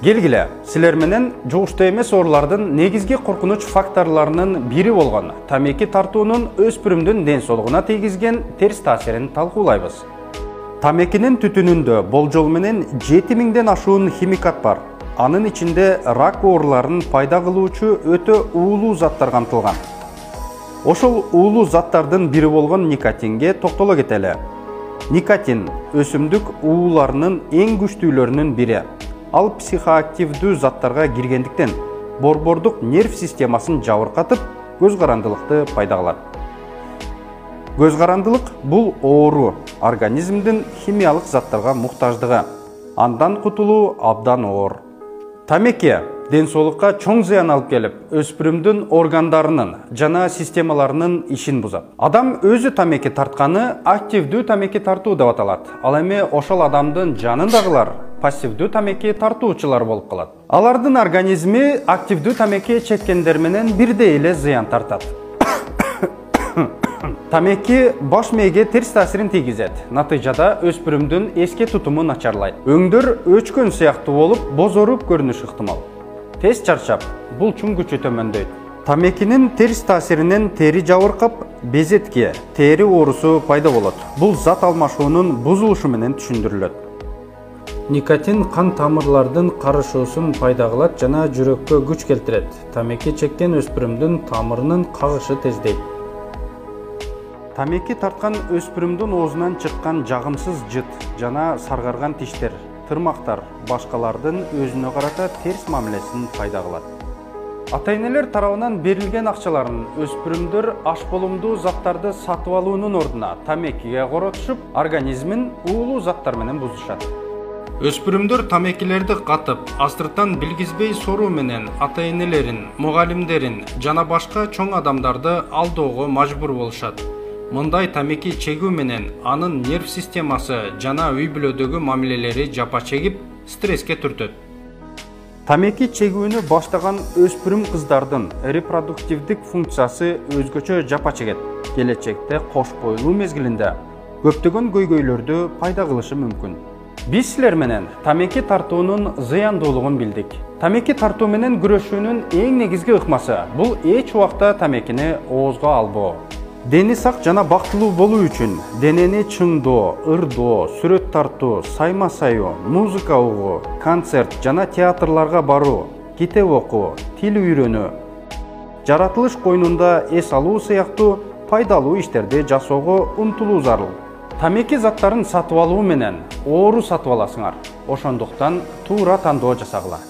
Келгиле, силер менен жугуштуу эмес оорулардын негизги коркунуч факторлорунун бири болгон тамеки тартуунун өспүрүмдүн ден соолугуна тийгизген терс таасирин талкуулайбыз. Тамекинин түтүнүндө болжол менен 7000ден ашуун химикат бар. Анын ичинде рак ооруларын пайда кылуучу өтө уулуу заттар камтылган. Ошол уулуу заттардын бири болгон никотинге токтоло кетели. Никотин өсүмдүк уууларынын эң күчтүүлөрүнүн бири. Ал психоактивдүү заттарга киргендиктен борбордук нерв системасын жабыркатып, көз карандылыкты пайда кылат. Көз карандылык бул оору, организмдин химиялык заттарга муктаждыгы. Андан кутулуу абдан оор. Тамеки ден соолукка чоң зыян алып келип, өспүрүмдүн органдарынын жана системаларынын ишин бузат. Адам өзү тамеки тартканы активдүү тамеки тартуу деп аталат. Ал эми ошол адамдын жанындагылар пассивдүү тамеки тартуучулар болуп калат. Алардын организми активдүү тамеки чеккендер менен бирдей эле зыян тартат. Тамеки баш мээге терс таасирин тийгизет. Натыйжада өспүрүмдүн эске тутуму начарлайт. Өңдөр өчкөн сыяктуу болуп, бозоруп көрүнүшү ыктымал. Тез чарчап, булчуң күчү төмөндөйт. Тамекинин терс таасиринен тери жабыркап, безетке, тери оорусу пайда болот. Бул зат алмашуунун бузулушу менен түшүндүрүлөт. Никотин кан тамырлардын карышуусун пайда кылат жана жүрөккө күч келтирет. Тамеки чеккен өспүрүмдүн тамырынын кагышы тездейт. Тамеки тарткан өспүрүмдүн оозунан чыккан жагымсыз жыт жана саргарган тиштер, тырмактар башкалардын өзүнө карата терс мамилесин пайда кылат. Ата-энелер тарабынан берилген акчаларын өспүрүмдөр ашполумдуу заттарды сатып алуунун ордуна тамекиге коротушуп, организмин уулуу заттар менен бузушат. Өспүрүмдөр тамекилерди катып, астыртан билгизбей соруу менен ата-энелерин, мугалимдерин жана башка чоң адамдарды алдаого мажбур болушат. Мындай тамеки чегүү менен анын нерв системасы жана үй-бүлөдөгү мамилелери жапа чегип, стресске түртөт. Тамеки чегүүнү баштаган өспүрүм кыздардын репродуктивдик функциясы өзгөчө жапа чегет. Келечекте кош бойлуу мезгилинде көптөгөн көйгөйлөрдү пайда кылышы мүмкүн. Биз силер менен тамеки тартуунун зыяндуулугун билдик. Тамеки тартуу менен күрөшүүнүн эң негизги ыкмасы бул эч убакта тамекини оозго албоо. Дени сак жана бактылуу болуу үчүн денени чыңдоо, ырдоо, сүрөт тартуу, сайма саюу, музыка угуу, концерт жана театрларга баруу, китеп окуу, тил үйрөнүү, жаратылыш койнунда эс алуу сыяктуу пайдалуу иштерди жасоого умтулуу зарыл. Тамеки заттарын сатып алуу менен оору сатып аласыңар. Ошондуктан туура тандоо жасагыла.